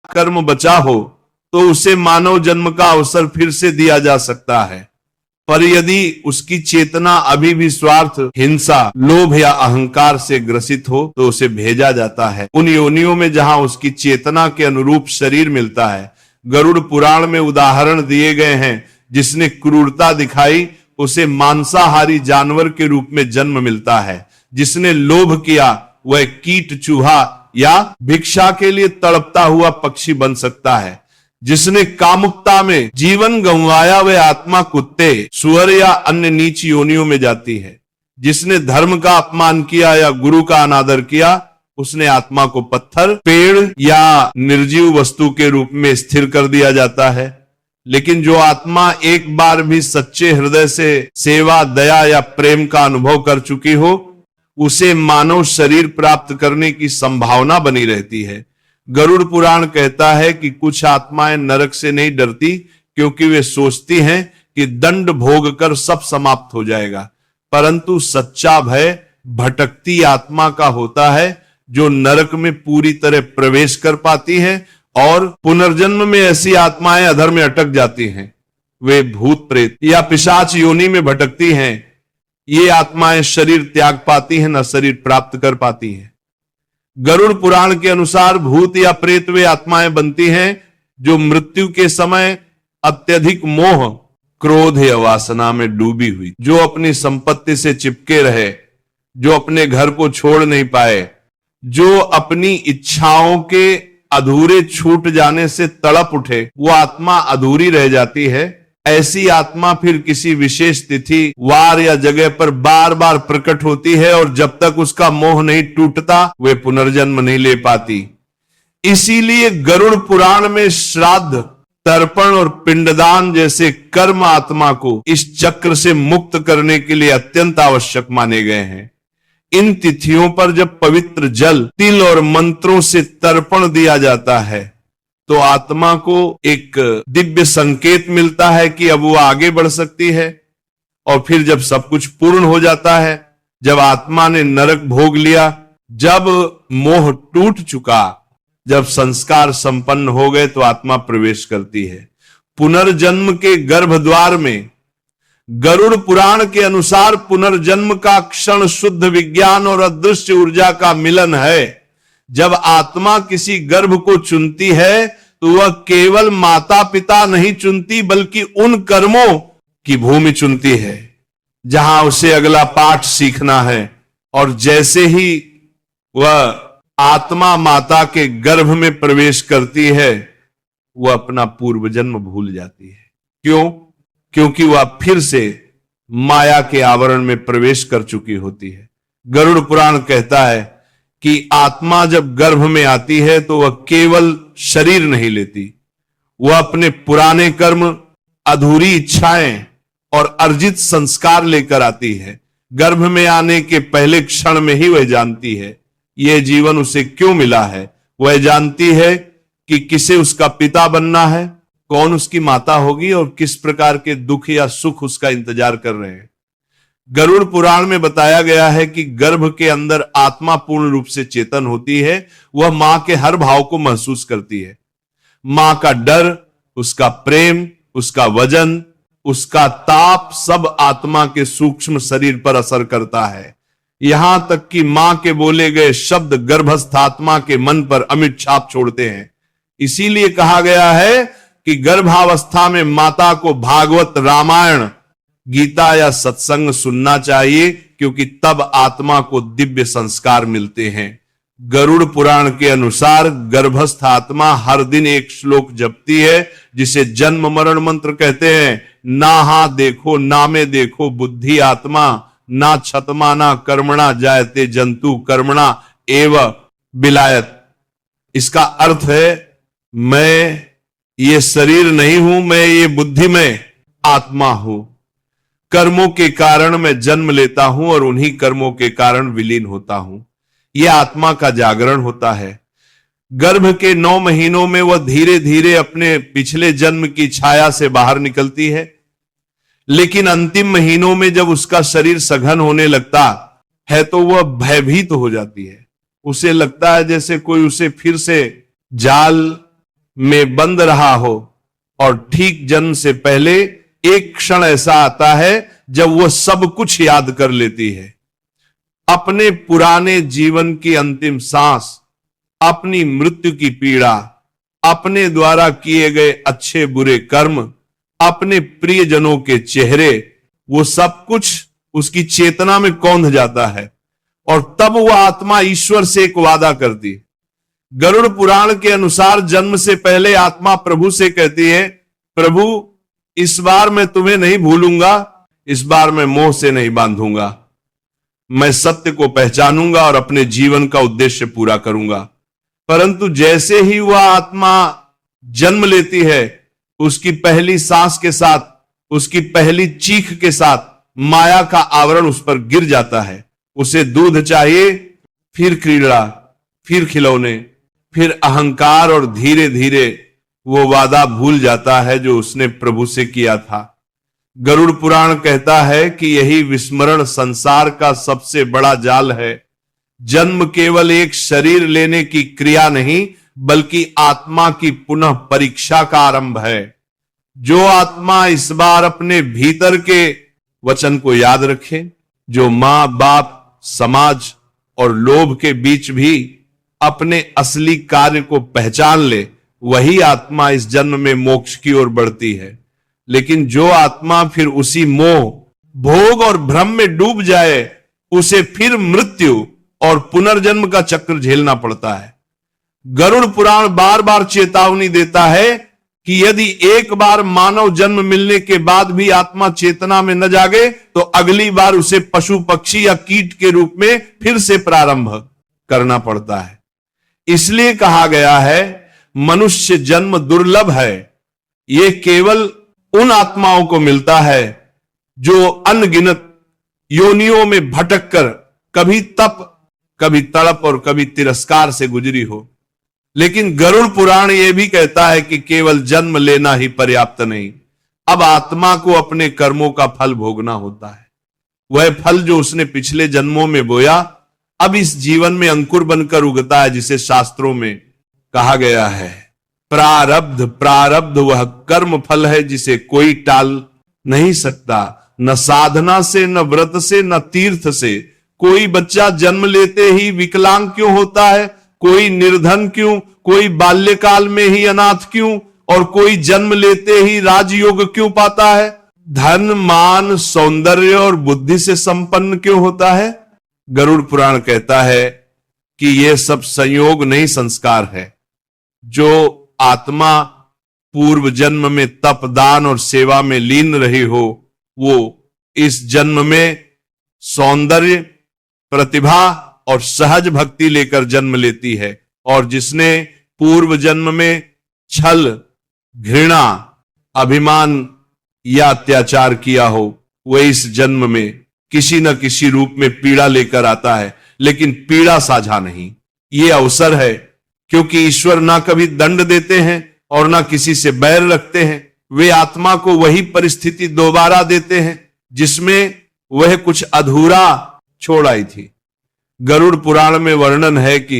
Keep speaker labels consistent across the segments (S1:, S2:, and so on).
S1: कर्म बचा हो तो उसे मानव जन्म का अवसर फिर से दिया जा सकता है। पर यदि उसकी चेतना अभी भी स्वार्थ, हिंसा, लोभ या अहंकार से ग्रसित हो तो उसे भेजा जाता है उन योनियों में जहां उसकी चेतना के अनुरूप शरीर मिलता है। गरुड़ पुराण में उदाहरण दिए गए हैं, जिसने क्रूरता दिखाई उसे मांसाहारी जानवर के रूप में जन्म मिलता है, जिसने लोभ किया वह कीट, चूहा या भिक्षा के लिए तड़पता हुआ पक्षी बन सकता है, जिसने कामुकता में जीवन गंवाया वह आत्मा कुत्ते, सुअर या अन्य नीच योनियों में जाती है। जिसने धर्म का अपमान किया या गुरु का अनादर किया उसने आत्मा को पत्थर, पेड़ या निर्जीव वस्तु के रूप में स्थिर कर दिया जाता है। लेकिन जो आत्मा एक बार भी सच्चे हृदय से सेवा, दया या प्रेम का अनुभव कर चुकी हो उसे मानव शरीर प्राप्त करने की संभावना बनी रहती है। गरुड़ पुराण कहता है कि कुछ आत्माएं नरक से नहीं डरती क्योंकि वे सोचती हैं कि दंड भोग कर सब समाप्त हो जाएगा, परंतु सच्चा भय भटकती आत्मा का होता है जो नरक में पूरी तरह प्रवेश कर पाती है और पुनर्जन्म में ऐसी आत्माएं अधर में अटक जाती हैं। वे भूत, प्रेत या पिशाच योनि में भटकती हैं। ये आत्माएं शरीर त्याग पाती हैं, न शरीर प्राप्त कर पाती हैं। गरुड़ पुराण के अनुसार भूत या प्रेत वे आत्माएं बनती हैं जो मृत्यु के समय अत्यधिक मोह, क्रोध या वासना में डूबी हुई, जो अपनी संपत्ति से चिपके रहे, जो अपने घर को छोड़ नहीं पाए, जो अपनी इच्छाओं के अधूरे छूट जाने से तड़प उठे, वो आत्मा अधूरी रह जाती है। ऐसी आत्मा फिर किसी विशेष तिथि, वार या जगह पर बार बार प्रकट होती है और जब तक उसका मोह नहीं टूटता वे पुनर्जन्म नहीं ले पाती। इसीलिए गरुड़ पुराण में श्राद्ध, तर्पण और पिंडदान जैसे कर्म आत्मा को इस चक्र से मुक्त करने के लिए अत्यंत आवश्यक माने गए हैं। इन तिथियों पर जब पवित्र जल, तिल और मंत्रों से तर्पण दिया जाता है तो आत्मा को एक दिव्य संकेत मिलता है कि अब वो आगे बढ़ सकती है। और फिर जब सब कुछ पूर्ण हो जाता है, जब आत्मा ने नरक भोग लिया, जब मोह टूट चुका, जब संस्कार संपन्न हो गए तो आत्मा प्रवेश करती है पुनर्जन्म के गर्भद्वार में। गरुड़ पुराण के अनुसार पुनर्जन्म का क्षण शुद्ध विज्ञान और अदृश्य ऊर्जा का मिलन है। जब आत्मा किसी गर्भ को चुनती है तो वह केवल माता पिता नहीं चुनती बल्कि उन कर्मों की भूमि चुनती है जहां उसे अगला पाठ सीखना है। और जैसे ही वह आत्मा माता के गर्भ में प्रवेश करती है वह अपना पूर्व जन्म भूल जाती है। क्यों? क्योंकि वह फिर से माया के आवरण में प्रवेश कर चुकी होती है। गरुड़ पुराण कहता है कि आत्मा जब गर्भ में आती है तो वह केवल शरीर नहीं लेती, वह अपने पुराने कर्म, अधूरी इच्छाएं और अर्जित संस्कार लेकर आती है। गर्भ में आने के पहले क्षण में ही वह जानती है यह जीवन उसे क्यों मिला है। वह जानती है कि किसे उसका पिता बनना है, कौन उसकी माता होगी और किस प्रकार के दुख या सुख उसका इंतजार कर रहे हैं। गरुड़ पुराण में बताया गया है कि गर्भ के अंदर आत्मा पूर्ण रूप से चेतन होती है। वह मां के हर भाव को महसूस करती है। मां का डर, उसका प्रेम, उसका वजन, उसका ताप सब आत्मा के सूक्ष्म शरीर पर असर करता है। यहां तक कि मां के बोले गए शब्द गर्भस्थ आत्मा के मन पर अमिट छाप छोड़ते हैं। इसीलिए कहा गया है कि गर्भावस्था में माता को भागवत, रामायण, गीता या सत्संग सुनना चाहिए क्योंकि तब आत्मा को दिव्य संस्कार मिलते हैं। गरुड़ पुराण के अनुसार गर्भस्थ आत्मा हर दिन एक श्लोक जपती है जिसे जन्म मरण मंत्र कहते हैं। ना हाथ देखो ना में देखो बुद्धि आत्मा, ना छतमाना कर्मणा जायते जंतु कर्मणा एव विलायत। इसका अर्थ है मैं ये शरीर नहीं हूं, मैं ये बुद्धिमय आत्मा हूं। कर्मों के कारण मैं जन्म लेता हूं और उन्हीं कर्मों के कारण विलीन होता हूं। यह आत्मा का जागरण होता है। गर्भ के 9 महीनों में वह धीरे धीरे अपने पिछले जन्म की छाया से बाहर निकलती है, लेकिन अंतिम महीनों में जब उसका शरीर सघन होने लगता है तो वह भयभीत हो जाती है। उसे लगता है जैसे कोई उसे फिर से जाल में बंद रहा हो और ठीक जन्म से पहले एक क्षण ऐसा आता है जब वो सब कुछ याद कर लेती है। अपने पुराने जीवन की अंतिम सांस, अपनी मृत्यु की पीड़ा, अपने द्वारा किए गए अच्छे बुरे कर्म, अपने प्रियजनों के चेहरे, वो सब कुछ उसकी चेतना में कौंध जाता है और तब वह आत्मा ईश्वर से एक वादा करती है। गरुड़ पुराण के अनुसार जन्म से पहले आत्मा प्रभु से कहती है, प्रभु इस बार मैं तुम्हें नहीं भूलूंगा, इस बार मैं मोह से नहीं बांधूंगा, मैं सत्य को पहचानूंगा और अपने जीवन का उद्देश्य पूरा करूंगा। परंतु जैसे ही वह आत्मा जन्म लेती है, उसकी पहली सांस के साथ, उसकी पहली चीख के साथ माया का आवरण उस पर गिर जाता है। उसे दूध चाहिए, फिर क्रीड़ा, फिर खिलौने, फिर अहंकार और धीरे धीरे वो वादा भूल जाता है जो उसने प्रभु से किया था। गरुड़ पुराण कहता है कि यही विस्मरण संसार का सबसे बड़ा जाल है। जन्म केवल एक शरीर लेने की क्रिया नहीं, बल्कि आत्मा की पुनः परीक्षा का आरंभ है। जो आत्मा इस बार अपने भीतर के वचन को याद रखे, जो मां बाप, समाज और लोभ के बीच भी अपने असली कार्य को पहचान ले, वही आत्मा इस जन्म में मोक्ष की ओर बढ़ती है। लेकिन जो आत्मा फिर उसी मोह, भोग और भ्रम में डूब जाए, उसे फिर मृत्यु और पुनर्जन्म का चक्र झेलना पड़ता है। गरुड़ पुराण बार बार चेतावनी देता है कि यदि एक बार मानव जन्म मिलने के बाद भी आत्मा चेतना में न जागे, तो अगली बार उसे पशु पक्षी या कीट के रूप में फिर से प्रारंभ करना पड़ता है। इसलिए कहा गया है, मनुष्य जन्म दुर्लभ है। यह केवल उन आत्माओं को मिलता है जो अनगिनत योनियों में भटक कर कभी तप, कभी तड़प और कभी तिरस्कार से गुजरी हो। लेकिन गरुड़ पुराण यह भी कहता है कि केवल जन्म लेना ही पर्याप्त नहीं, अब आत्मा को अपने कर्मों का फल भोगना होता है। वह फल जो उसने पिछले जन्मों में बोया, अब इस जीवन में अंकुर बनकर उगता है, जिसे शास्त्रों में कहा गया है, प्रारब्ध। प्रारब्ध वह कर्म फल है जिसे कोई टाल नहीं सकता, न साधना से, न व्रत से, न तीर्थ से। कोई बच्चा जन्म लेते ही विकलांग क्यों होता है, कोई निर्धन क्यों, कोई बाल्यकाल में ही अनाथ क्यों, और कोई जन्म लेते ही राजयोग क्यों पाता है, धन मान सौंदर्य और बुद्धि से संपन्न क्यों होता है। गरुड़ पुराण कहता है कि यह सब संयोग नहीं, संस्कार है। जो आत्मा पूर्व जन्म में तप, दान और सेवा में लीन रही हो, वो इस जन्म में सौंदर्य, प्रतिभा और सहज भक्ति लेकर जन्म लेती है। और जिसने पूर्व जन्म में छल, घृणा, अभिमान या अत्याचार किया हो, वह इस जन्म में किसी न किसी रूप में पीड़ा लेकर आता है। लेकिन पीड़ा साझा नहीं, ये अवसर है, क्योंकि ईश्वर ना कभी दंड देते हैं और ना किसी से बैर रखते हैं। वे आत्मा को वही परिस्थिति दोबारा देते हैं जिसमें वह कुछ अधूरा छोड़ आई थी। गरुड़ पुराण में वर्णन है कि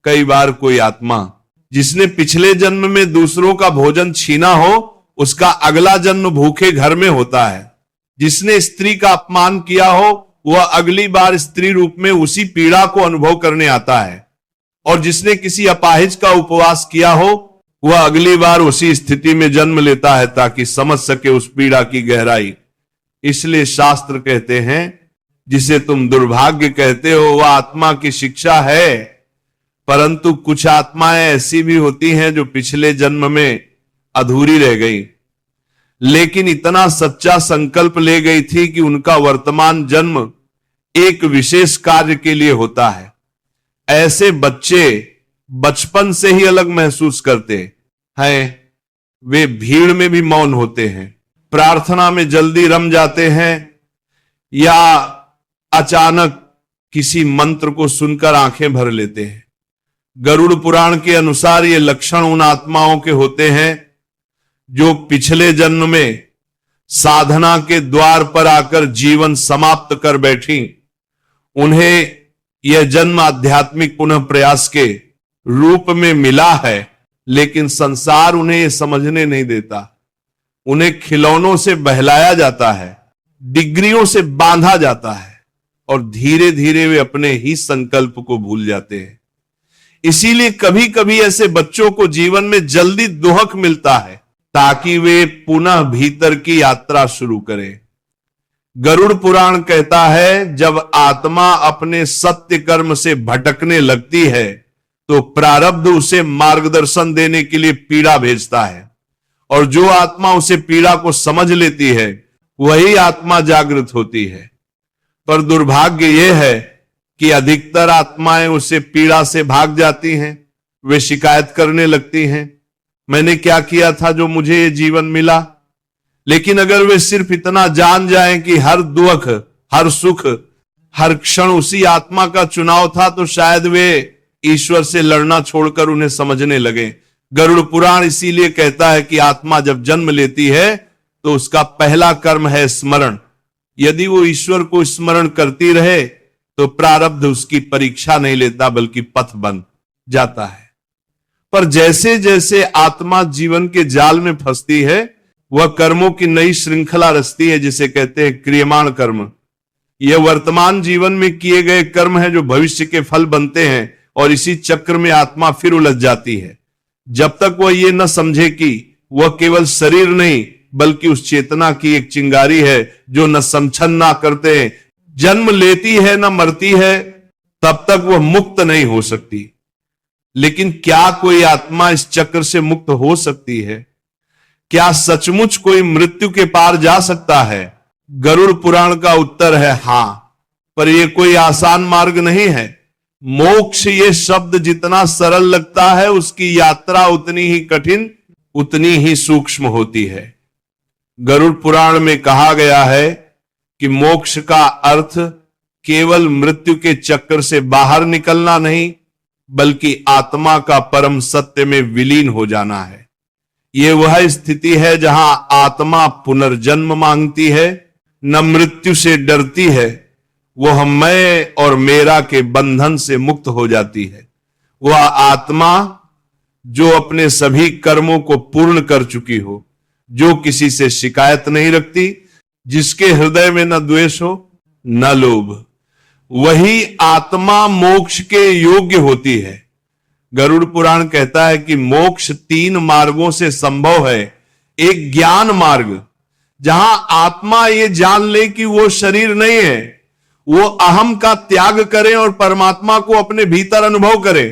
S1: कई बार कोई आत्मा जिसने पिछले जन्म में दूसरों का भोजन छीना हो, उसका अगला जन्म भूखे घर में होता है। जिसने स्त्री का अपमान किया हो, वह अगली बार स्त्री रूप में उसी पीड़ा को अनुभव करने आता है। और जिसने किसी अपाहिज का उपवास किया हो, वह अगली बार उसी स्थिति में जन्म लेता है ताकि समझ सके उस पीड़ा की गहराई। इसलिए शास्त्र कहते हैं, जिसे तुम दुर्भाग्य कहते हो वह आत्मा की शिक्षा है। परंतु कुछ आत्माएं ऐसी भी होती हैं जो पिछले जन्म में अधूरी रह गई, लेकिन इतना सच्चा संकल्प ले गई थी कि उनका वर्तमान जन्म एक विशेष कार्य के लिए होता है। ऐसे बच्चे बचपन से ही अलग महसूस करते हैं। वे भीड़ में भी मौन होते हैं, प्रार्थना में जल्दी रम जाते हैं, या अचानक किसी मंत्र को सुनकर आंखें भर लेते हैं। गरुड़ पुराण के अनुसार ये लक्षण उन आत्माओं के होते हैं जो पिछले जन्म में साधना के द्वार पर आकर जीवन समाप्त कर बैठी। उन्हें यह जन्म आध्यात्मिक पुनः प्रयास के रूप में मिला है, लेकिन संसार उन्हें यह समझने नहीं देता। उन्हें खिलौनों से बहलाया जाता है, डिग्रियों से बांधा जाता है और धीरे धीरे वे अपने ही संकल्प को भूल जाते हैं। इसीलिए कभी कभी ऐसे बच्चों को जीवन में जल्दी दुहक मिलता है ताकि वे पुनः भीतर की यात्रा शुरू करें। गरुड़ पुराण कहता है, जब आत्मा अपने सत्य कर्म से भटकने लगती है तो प्रारब्ध उसे मार्गदर्शन देने के लिए पीड़ा भेजता है, और जो आत्मा उसे पीड़ा को समझ लेती है वही आत्मा जागृत होती है। पर दुर्भाग्य यह है कि अधिकतर आत्माएं उसे पीड़ा से भाग जाती हैं। वे शिकायत करने लगती हैं, मैंने क्या किया था जो मुझे ये जीवन मिला। लेकिन अगर वे सिर्फ इतना जान जाएं कि हर दुख, हर सुख, हर क्षण उसी आत्मा का चुनाव था, तो शायद वे ईश्वर से लड़ना छोड़कर उन्हें समझने लगे। गरुड़ पुराण इसीलिए कहता है कि आत्मा जब जन्म लेती है तो उसका पहला कर्म है स्मरण। यदि वो ईश्वर को स्मरण करती रहे तो प्रारब्ध उसकी परीक्षा नहीं लेता बल्कि पथ बन जाता है। पर जैसे जैसे आत्मा जीवन के जाल में फंसती है वह कर्मों की नई श्रृंखला रचती है, जिसे कहते हैं क्रियमाण कर्म। यह वर्तमान जीवन में किए गए कर्म है जो भविष्य के फल बनते हैं, और इसी चक्र में आत्मा फिर उलझ जाती है जब तक वह यह न समझे कि वह केवल शरीर नहीं बल्कि उस चेतना की एक चिंगारी है जो न समझन ना करते, जन्म लेती है न मरती है, तब तक वह मुक्त नहीं हो सकती। लेकिन क्या कोई आत्मा इस चक्र से मुक्त हो सकती है? क्या सचमुच कोई मृत्यु के पार जा सकता है? गरुड़ पुराण का उत्तर है हां, पर यह कोई आसान मार्ग नहीं है। मोक्ष ये शब्द जितना सरल लगता है उसकी यात्रा उतनी ही कठिन, उतनी ही सूक्ष्म होती है। गरुड़ पुराण में कहा गया है कि मोक्ष का अर्थ केवल मृत्यु के चक्कर से बाहर निकलना नहीं बल्कि आत्मा का परम सत्य में विलीन हो जाना है। यह वह स्थिति है जहां आत्मा पुनर्जन्म मांगती है, न मृत्यु से डरती है। वह मैं और मेरा के बंधन से मुक्त हो जाती है। वह आत्मा जो अपने सभी कर्मों को पूर्ण कर चुकी हो, जो किसी से शिकायत नहीं रखती, जिसके हृदय में न द्वेष हो न लोभ, वही आत्मा मोक्ष के योग्य होती है। गरुड़ पुराण कहता है कि मोक्ष 3 मार्गों से संभव है। एक ज्ञान मार्ग, जहां आत्मा ये जान ले कि वो शरीर नहीं है, वो अहम का त्याग करे और परमात्मा को अपने भीतर अनुभव करे।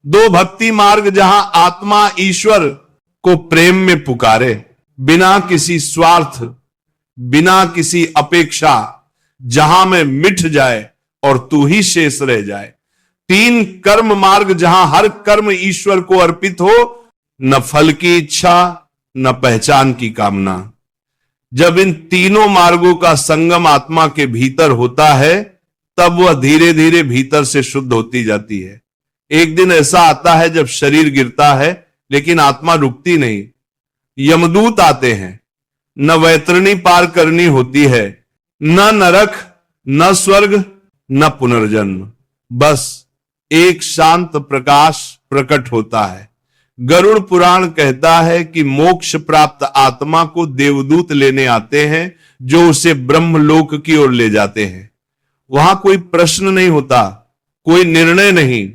S1: 2 भक्ति मार्ग, जहां आत्मा ईश्वर को प्रेम में पुकारे, बिना किसी स्वार्थ, बिना किसी अपेक्षा, जहां में मिट जाए और तू ही शेष रह जाए। 3 कर्म मार्ग, जहां हर कर्म ईश्वर को अर्पित हो, न फल की इच्छा न पहचान की कामना। जब इन तीनों मार्गों का संगम आत्मा के भीतर होता है तब वह धीरे धीरे भीतर से शुद्ध होती जाती है। एक दिन ऐसा आता है जब शरीर गिरता है लेकिन आत्मा रुकती नहीं। यमदूत आते हैं, न वैतरणी पार करनी होती है, न नरक, न स्वर्ग, न पुनर्जन्म, बस एक शांत प्रकाश प्रकट होता है। गरुड़ पुराण कहता है कि मोक्ष प्राप्त आत्मा को देवदूत लेने आते हैं जो उसे ब्रह्मलोक की ओर ले जाते हैं। वहां कोई प्रश्न नहीं होता, कोई निर्णय नहीं,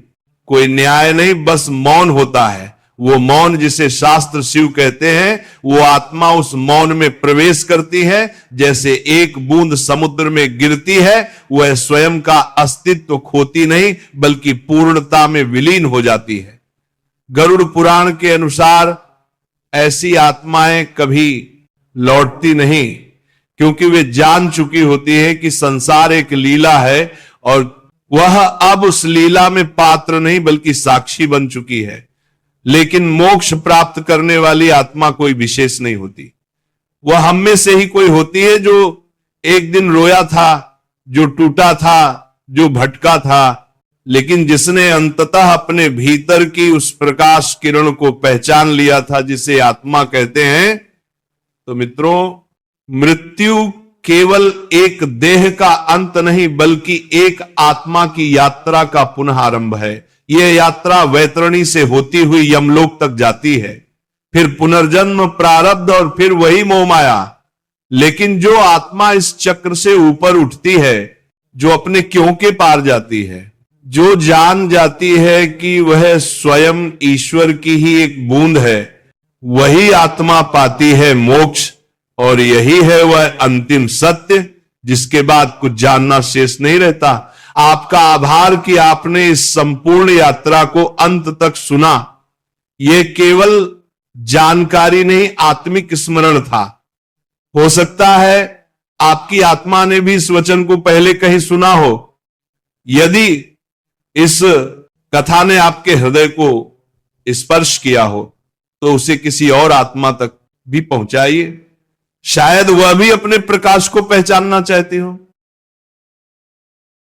S1: कोई न्याय नहीं, बस मौन होता है। वो मौन जिसे शास्त्र शिव कहते हैं, वो आत्मा उस मौन में प्रवेश करती है। जैसे एक बूंद समुद्र में गिरती है, वह स्वयं का अस्तित्व खोती नहीं बल्कि पूर्णता में विलीन हो जाती है। गरुड़ पुराण के अनुसार ऐसी आत्माएं कभी लौटती नहीं, क्योंकि वे जान चुकी होती है कि संसार एक लीला है और वह अब उस लीला में पात्र नहीं बल्कि साक्षी बन चुकी है। लेकिन मोक्ष प्राप्त करने वाली आत्मा कोई विशेष नहीं होती। वह हम में से ही कोई होती है जो एक दिन रोया था, जो टूटा था, जो भटका था, लेकिन जिसने अंततः अपने भीतर की उस प्रकाश किरण को पहचान लिया था जिसे आत्मा कहते हैं। तो मित्रों, मृत्यु केवल एक देह का अंत नहीं बल्कि एक आत्मा की यात्रा का पुनः आरंभ है। यह यात्रा वैतरणी से होती हुई यमलोक तक जाती है, फिर पुनर्जन्म, प्रारब्ध और फिर वही मोह माया। लेकिन जो आत्मा इस चक्र से ऊपर उठती है, जो अपने क्यों के पार जाती है, जो जान जाती है कि वह स्वयं ईश्वर की ही एक बूंद है, वही आत्मा पाती है मोक्ष। और यही है वह अंतिम सत्य जिसके बाद कुछ जानना शेष नहीं रहता। आपका आभार कि आपने इस संपूर्ण यात्रा को अंत तक सुना। यह केवल जानकारी नहीं, आत्मिक स्मरण था। हो सकता है आपकी आत्मा ने भी इस वचन को पहले कहीं सुना हो। यदि इस कथा ने आपके हृदय को स्पर्श किया हो तो उसे किसी और आत्मा तक भी पहुंचाइए। शायद वह भी अपने प्रकाश को पहचानना चाहती हो।